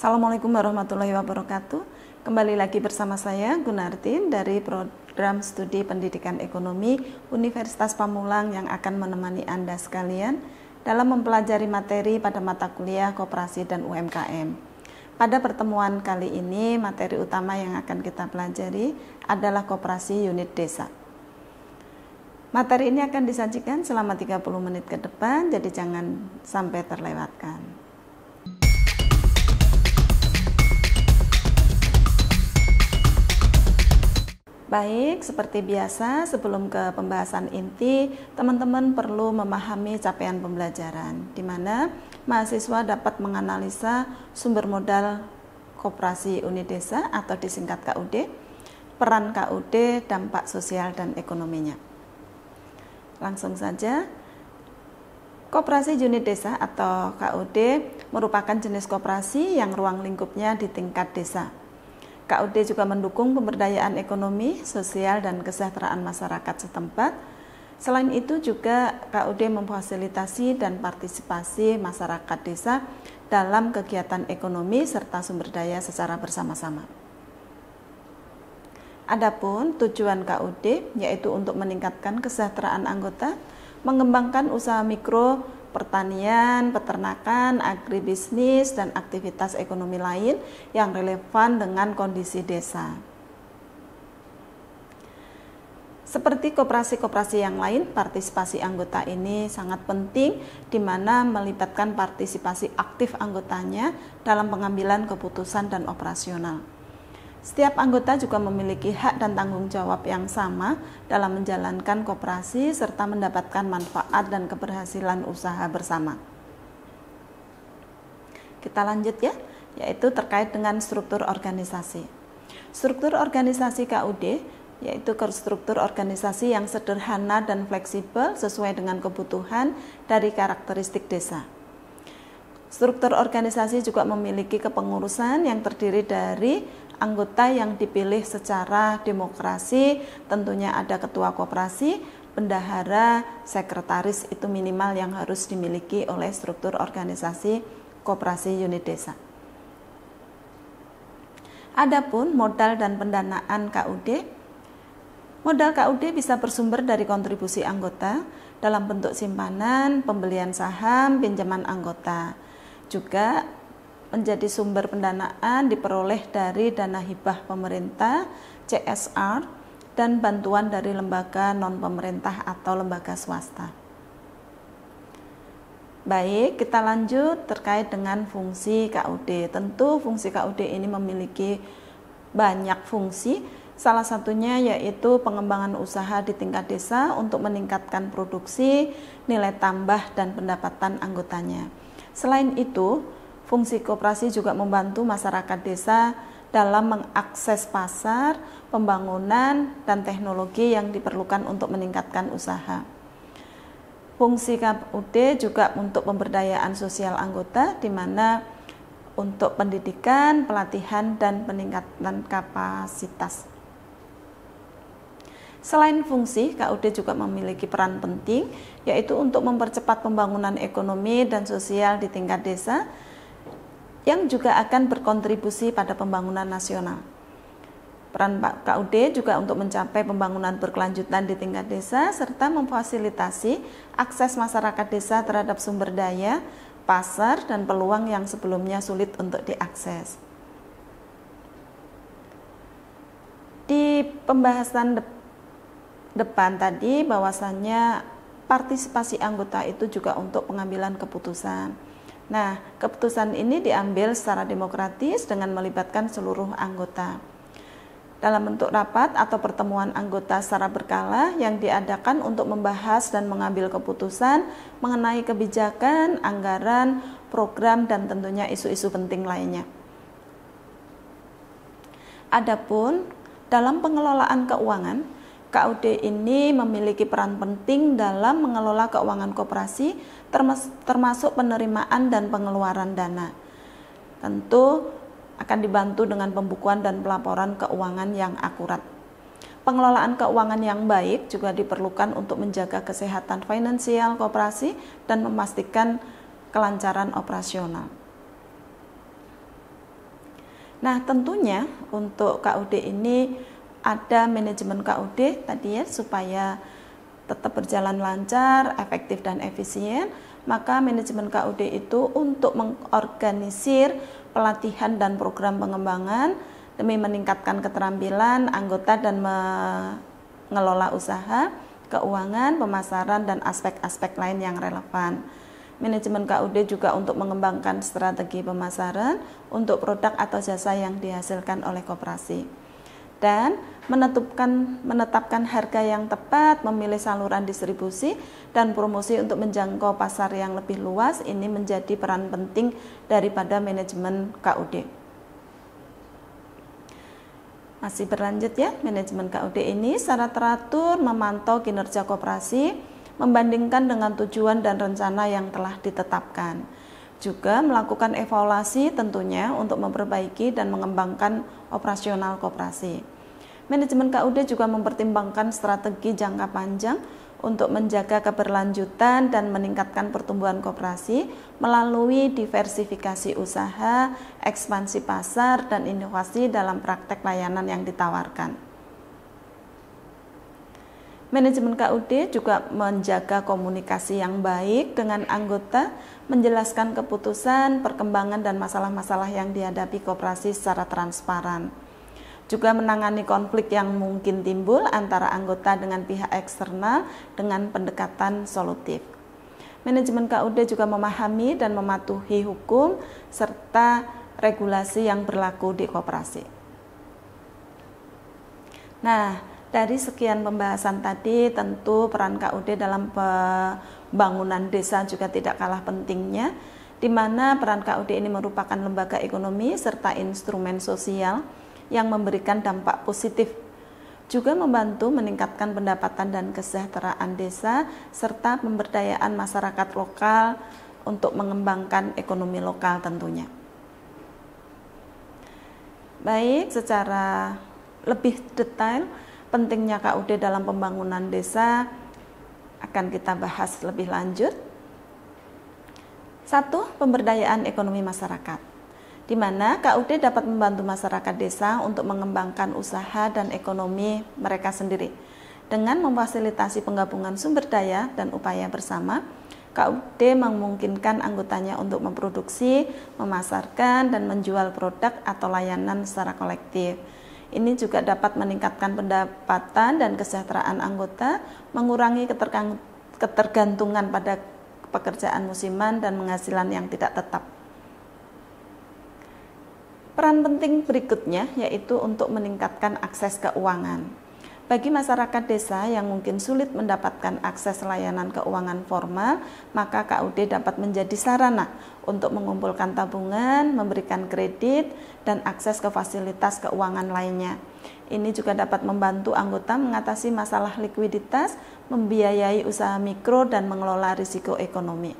Assalamualaikum warahmatullahi wabarakatuh. Kembali lagi bersama saya Gunartin dari Program Studi Pendidikan Ekonomi Universitas Pamulang yang akan menemani Anda sekalian dalam mempelajari materi pada mata kuliah Koperasi dan UMKM. Pada pertemuan kali ini, materi utama yang akan kita pelajari adalah Koperasi Unit Desa. Materi ini akan disajikan selama 30 menit ke depan, jadi jangan sampai terlewatkan. Baik, seperti biasa, sebelum ke pembahasan inti, teman-teman perlu memahami capaian pembelajaran, di mana mahasiswa dapat menganalisa sumber modal Koperasi Unit Desa atau disingkat KUD, peran KUD, dampak sosial dan ekonominya. Langsung saja, Koperasi Unit Desa atau KUD merupakan jenis koperasi yang ruang lingkupnya di tingkat desa. KUD juga mendukung pemberdayaan ekonomi, sosial, dan kesejahteraan masyarakat setempat. Selain itu juga KUD memfasilitasi dan partisipasi masyarakat desa dalam kegiatan ekonomi serta sumber daya secara bersama-sama. Adapun tujuan KUD yaitu untuk meningkatkan kesejahteraan anggota, mengembangkan usaha mikro, pertanian, peternakan, agribisnis, dan aktivitas ekonomi lain yang relevan dengan kondisi desa. Seperti koperasi-koperasi yang lain, partisipasi anggota ini sangat penting, di mana melibatkan partisipasi aktif anggotanya dalam pengambilan keputusan dan operasional. Setiap anggota juga memiliki hak dan tanggung jawab yang sama dalam menjalankan koperasi serta mendapatkan manfaat dan keberhasilan usaha bersama. Kita lanjut ya, yaitu terkait dengan struktur organisasi. Struktur organisasi KUD yaitu struktur organisasi yang sederhana dan fleksibel sesuai dengan kebutuhan dari karakteristik desa. Struktur organisasi juga memiliki kepengurusan yang terdiri dari anggota yang dipilih secara demokrasi, tentunya ada ketua koperasi, bendahara, sekretaris, itu minimal yang harus dimiliki oleh struktur organisasi Koperasi Unit Desa. Adapun modal dan pendanaan KUD, modal KUD bisa bersumber dari kontribusi anggota dalam bentuk simpanan, pembelian saham, pinjaman anggota. Juga menjadi sumber pendanaan diperoleh dari dana hibah pemerintah, CSR, dan bantuan dari lembaga non-pemerintah atau lembaga swasta. Baik, kita lanjut terkait dengan fungsi KUD. Tentu fungsi KUD ini memiliki banyak fungsi, salah satunya yaitu pengembangan usaha di tingkat desa untuk meningkatkan produksi, nilai tambah, dan pendapatan anggotanya. Selain itu, fungsi koperasi juga membantu masyarakat desa dalam mengakses pasar, pembangunan, dan teknologi yang diperlukan untuk meningkatkan usaha. Fungsi KUD juga untuk pemberdayaan sosial anggota, di mana untuk pendidikan, pelatihan, dan peningkatan kapasitas. Selain fungsi, KUD juga memiliki peran penting, yaitu untuk mempercepat pembangunan ekonomi dan sosial di tingkat desa, yang juga akan berkontribusi pada pembangunan nasional. Peran KUD juga untuk mencapai pembangunan berkelanjutan di tingkat desa, serta memfasilitasi akses masyarakat desa terhadap sumber daya, pasar, dan peluang yang sebelumnya sulit untuk diakses. Di pembahasan depan tadi bahwasannya partisipasi anggota itu juga untuk pengambilan keputusan. Nah, keputusan ini diambil secara demokratis dengan melibatkan seluruh anggota. Dalam bentuk rapat atau pertemuan anggota secara berkala yang diadakan untuk membahas dan mengambil keputusan mengenai kebijakan, anggaran, program, dan tentunya isu-isu penting lainnya. Adapun dalam pengelolaan keuangan, KUD ini memiliki peran penting dalam mengelola keuangan koperasi, termasuk penerimaan dan pengeluaran dana. Tentu akan dibantu dengan pembukuan dan pelaporan keuangan yang akurat. Pengelolaan keuangan yang baik juga diperlukan untuk menjaga kesehatan finansial koperasi dan memastikan kelancaran operasional. Nah, tentunya untuk KUD ini ada manajemen KUD tadi ya, supaya tetap berjalan lancar, efektif dan efisien. Maka manajemen KUD itu untuk mengorganisir pelatihan dan program pengembangan demi meningkatkan keterampilan anggota dan mengelola usaha, keuangan, pemasaran, dan aspek-aspek lain yang relevan. Manajemen KUD juga untuk mengembangkan strategi pemasaran untuk produk atau jasa yang dihasilkan oleh koperasi. Dan menetapkan harga yang tepat, memilih saluran distribusi dan promosi untuk menjangkau pasar yang lebih luas, ini menjadi peran penting daripada manajemen KUD. Masih berlanjut ya, manajemen KUD ini secara teratur memantau kinerja koperasi, membandingkan dengan tujuan dan rencana yang telah ditetapkan. Juga melakukan evaluasi tentunya untuk memperbaiki dan mengembangkan operasional koperasi. Manajemen KUD juga mempertimbangkan strategi jangka panjang untuk menjaga keberlanjutan dan meningkatkan pertumbuhan koperasi melalui diversifikasi usaha, ekspansi pasar, dan inovasi dalam praktek layanan yang ditawarkan. Manajemen KUD juga menjaga komunikasi yang baik dengan anggota, menjelaskan keputusan, perkembangan, dan masalah-masalah yang dihadapi koperasi secara transparan. Juga menangani konflik yang mungkin timbul antara anggota dengan pihak eksternal dengan pendekatan solutif. Manajemen KUD juga memahami dan mematuhi hukum serta regulasi yang berlaku di koperasi. Nah, dari sekian pembahasan tadi, tentu peran KUD dalam pembangunan desa juga tidak kalah pentingnya, di mana peran KUD ini merupakan lembaga ekonomi serta instrumen sosial yang memberikan dampak positif, juga membantu meningkatkan pendapatan dan kesejahteraan desa, serta pemberdayaan masyarakat lokal untuk mengembangkan ekonomi lokal tentunya. Baik, secara lebih detail, pentingnya KUD dalam pembangunan desa akan kita bahas lebih lanjut. 1. Pemberdayaan ekonomi masyarakat, di mana KUD dapat membantu masyarakat desa untuk mengembangkan usaha dan ekonomi mereka sendiri. Dengan memfasilitasi penggabungan sumber daya dan upaya bersama, KUD memungkinkan anggotanya untuk memproduksi, memasarkan, dan menjual produk atau layanan secara kolektif. Ini juga dapat meningkatkan pendapatan dan kesejahteraan anggota, mengurangi ketergantungan pada pekerjaan musiman dan penghasilan yang tidak tetap. Peran penting berikutnya yaitu untuk meningkatkan akses keuangan. Bagi masyarakat desa yang mungkin sulit mendapatkan akses layanan keuangan formal, maka KUD dapat menjadi sarana untuk mengumpulkan tabungan, memberikan kredit, dan akses ke fasilitas keuangan lainnya. Ini juga dapat membantu anggota mengatasi masalah likuiditas, membiayai usaha mikro, dan mengelola risiko ekonomi.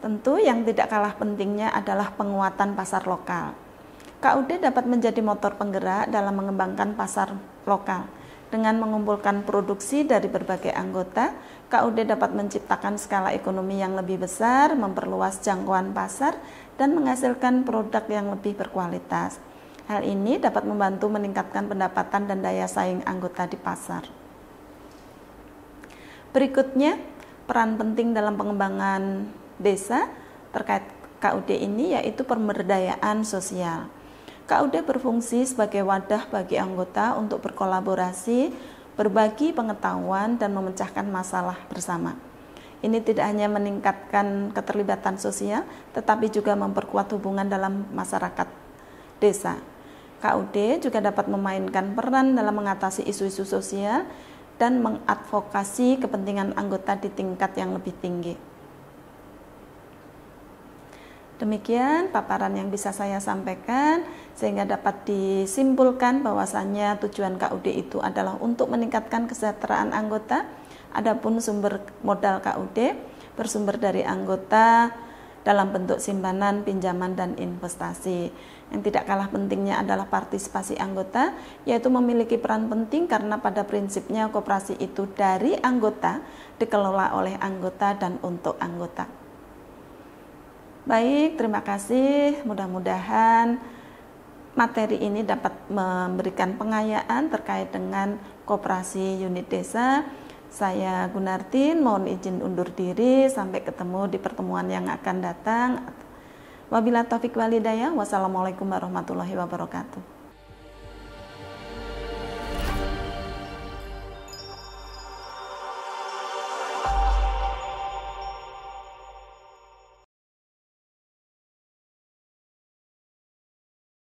Tentu yang tidak kalah pentingnya adalah penguatan pasar lokal. KUD dapat menjadi motor penggerak dalam mengembangkan pasar lokal. Dengan mengumpulkan produksi dari berbagai anggota, KUD dapat menciptakan skala ekonomi yang lebih besar, memperluas jangkauan pasar, dan menghasilkan produk yang lebih berkualitas. Hal ini dapat membantu meningkatkan pendapatan dan daya saing anggota di pasar. Berikutnya, peran penting dalam pengembangan desa terkait KUD ini yaitu pemberdayaan sosial. KUD berfungsi sebagai wadah bagi anggota untuk berkolaborasi, berbagi pengetahuan, dan memecahkan masalah bersama. Ini tidak hanya meningkatkan keterlibatan sosial, tetapi juga memperkuat hubungan dalam masyarakat desa. KUD juga dapat memainkan peran dalam mengatasi isu-isu sosial dan mengadvokasi kepentingan anggota di tingkat yang lebih tinggi. Demikian paparan yang bisa saya sampaikan, sehingga dapat disimpulkan bahwasannya tujuan KUD itu adalah untuk meningkatkan kesejahteraan anggota. Adapun sumber modal KUD bersumber dari anggota dalam bentuk simpanan, pinjaman, dan investasi. Yang tidak kalah pentingnya adalah partisipasi anggota, yaitu memiliki peran penting karena pada prinsipnya koperasi itu dari anggota, dikelola oleh anggota dan untuk anggota. Baik, terima kasih. Mudah-mudahan materi ini dapat memberikan pengayaan terkait dengan koperasi unit desa. Saya Gunartin, mohon izin undur diri. Sampai ketemu di pertemuan yang akan datang. Wabillahi taufiq walhidayah. Wassalamualaikum warahmatullahi wabarakatuh.